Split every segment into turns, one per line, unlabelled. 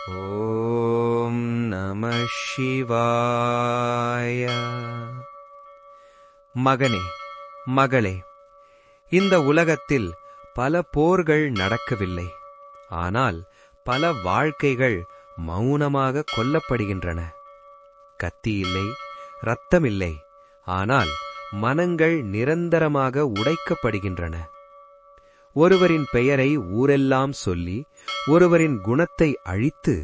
ஓம் நம சிவாய. மகனே, மகளே, இந்த உலகத்தில் பல போர்கள் நடக்கவில்லை. ஆனால் பல வாழ்க்கைகள் மௌனமாக கொல்லப்படுகின்றன. கத்தி இல்லை, இரத்தமில்லை, ஆனால் மனங்கள் நிரந்தரமாக உடைக்கப்படுகின்றன. ஒருவரின் பெயரை ஊரெல்லாம் சொல்லி, ஒருவரின் குணத்தை அழித்து,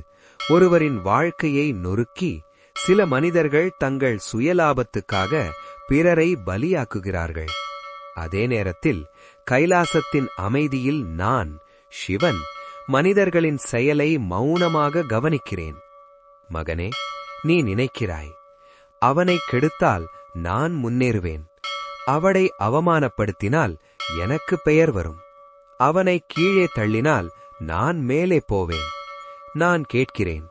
ஒருவரின் வாழ்க்கையை நொறுக்கி, சில மனிதர்கள் தங்கள் சுயலாபத்துக்காக பிறரை பலியாக்குகிறார்கள். அதே நேரத்தில் கைலாசத்தின் அமைதியில் நான், சிவன், மனிதர்களின் செயலை மௌனமாக கவனிக்கிறேன். மகனே, நீ நினைக்கிறாய், அவனை கெடுத்தால் நான் முன்னேறுவேன், அவளை அவமானப்படுத்தினால் எனக்கு பெயர் வரும், அவனை கீழே தள்ளினால் நான் மேலே போவேன். நான் கேட்கிறேன்,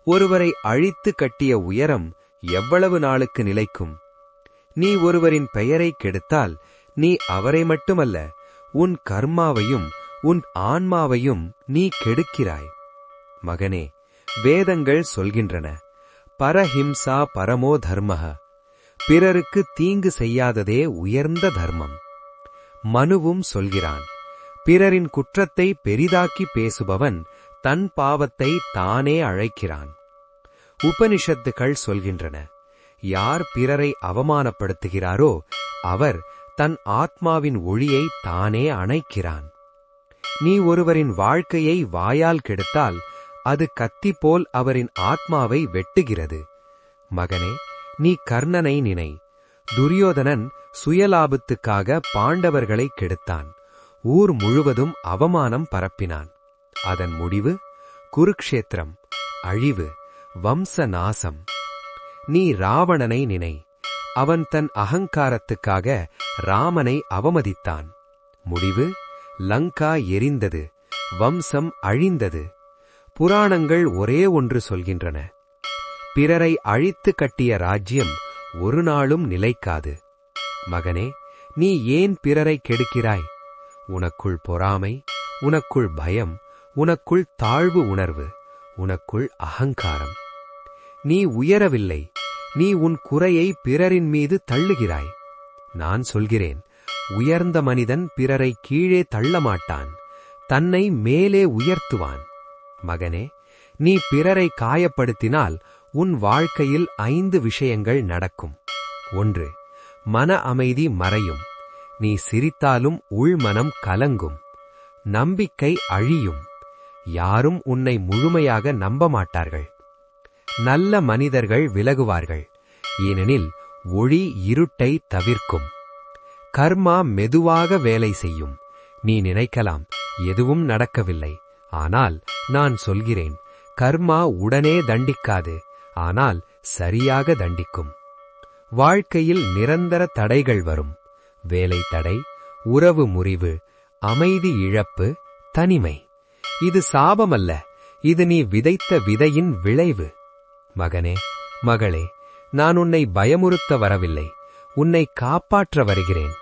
ஒருவரை அழித்து கட்டிய உயரம் எவ்வளவு நாளுக்கு நிலைக்கும்? நீ ஒருவரின் பெயரை கெடுத்தால் நீ அவரை மட்டுமல்ல, உன் கர்மாவையும் உன் ஆன்மாவையும் நீ கெடுக்கிறாய். மகனே, வேதங்கள் சொல்கின்றன, பரஹிம்சா பரமோ தர்மஹ, பிறருக்கு தீங்கு செய்யாததே உயர்ந்த தர்மம். மனுவும் சொல்கிறான், பிறரின் குற்றத்தை பெரிதாக்கி பேசுபவன் தன் பாவத்தை தானே அழைக்கிறான். உபனிஷத்துக்கள் சொல்கின்றன, யார் பிறரை அவமானப்படுத்துகிறாரோ அவர் தன் ஆத்மாவின் ஒளியை தானே அணைக்கிறான். நீ ஒருவரின் வாழ்க்கையை வாயால் கெடுத்தால் அது கத்தி போல் அவரின் ஆத்மாவை வெட்டுகிறது. மகனே, நீ கர்ணனை நினை. துரியோதனன் சுயலாபத்துக்காக பாண்டவர்களை கெடுத்தான். ஊர் முழுவதும் அவமானம் பரப்பினான். அதன் முடிவு குருக்ஷேத்திரம், அழிவு, வம்ச நாசம். நீ ராவணனை நினை. அவன் தன் அகங்காரத்துக்காக ராமனை அவமதித்தான். முடிவு லங்கா எரிந்தது, வம்சம் அழிந்தது. புராணங்கள் ஒரே ஒன்று சொல்கின்றன, பிறரை அழித்து கட்டிய ராஜ்யம் ஒரு நாளும் நிலைக்காது. மகனே, நீ ஏன் பிறரை கெடுக்கிறாய்? உனக்குள் பொறாமை, உனக்குள் பயம், உனக்குள் தாழ்வு உணர்வு, உனக்குள் அகங்காரம். நீ உயரவில்லை, நீ உன் குறையை பிறரின் மீது தள்ளுகிறாய். நான் சொல்கிறேன், உயர்ந்த மனிதன் பிறரை கீழே தள்ளமாட்டான், தன்னை மேலே உயர்த்துவான். மகனே, நீ பிறரை காயப்படுத்தினால் உன் வாழ்க்கையில் 5 விஷயங்கள் நடக்கும். 1. மன அமைதி மறையும். நீ சிரித்தாலும் உள்மனம் கலங்கும். நம்பிக்கை அழியும். யாரும் உன்னை முழுமையாக நம்ப மாட்டார்கள். நல்ல மனிதர்கள் விலகுவார்கள், ஏனெனில் ஒளி இருட்டை தவிர்க்கும். கர்மா மெதுவாக வேலை செய்யும். நீ நினைக்கலாம், எதுவும் நடக்கவில்லை. ஆனால் நான் சொல்கிறேன், கர்மா உடனே தண்டிக்காது, ஆனால் சரியாக தண்டிக்கும். வாழ்க்கையில் நிரந்தர தடைகள் வரும். வேலை தடை, உறவு முறிவு, அமைதி இழப்பு, தனிமை. இது சாபமல்ல, இது நீ விதைத்த விதையின் விளைவு. மகனே, மகளே, நான் உன்னை பயமுறுத்த வரவில்லை, உன்னை காப்பாற்ற வருகிறேன்.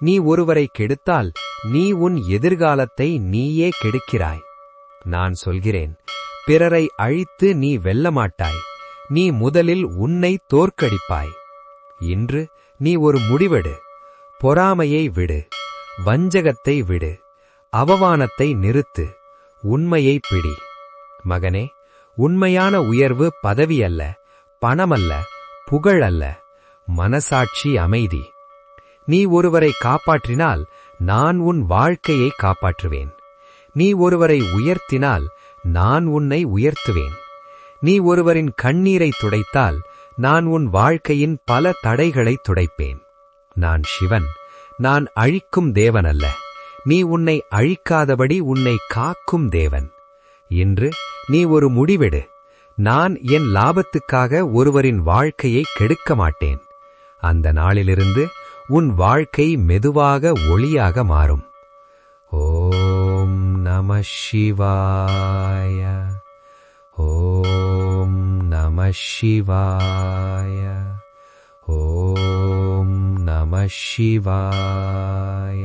நீ ஒருவரை கெடுத்தால் நீ உன் எதிர்காலத்தை நீயே கெடுக்கிறாய். நான் சொல்கிறேன், பிறரை அழித்து நீ வெல்லமாட்டாய், நீ முதலில் உன்னை தோற்கடிப்பாய். இன்று நீ ஒரு முடிவெடு. பொறாமையை விடு, வஞ்சகத்தை விடு, அவமானத்தை நிறுத்து, உண்மையை பிடி. மகனே, உண்மையான உயர்வு பதவி அல்ல, பணமல்ல, புகழ் அல்ல, மனசாட்சி அமைதி. நீ ஒருவரை காப்பாற்றினால் நான் உன் வாழ்க்கையை காப்பாற்றுவேன். நீ ஒருவரை உயர்த்தினால் நான் உன்னை உயர்த்துவேன். நீ ஒருவரின் கண்ணீரை துடைத்தால் நான் உன் வாழ்க்கையின் பல தடைகளை துடைப்பேன். நான் சிவன், நான் அழிக்கும் தேவன் அல்ல. நீ உன்னை அழிக்காதபடி உன்னை காக்கும் தேவன். இன்று நீ ஒரு முடிவெடு. நான் என் லாபத்துக்காக ஒருவரின் வாழ்க்கையை கெடுக்க மாட்டேன். அந்த நாளிலிருந்து உன் வாழ்க்கை மெதுவாக ஒளியாக மாறும். ஓம் நம சிவாய. ஓம் நம சிவாய. ஓம் நம சிவாய.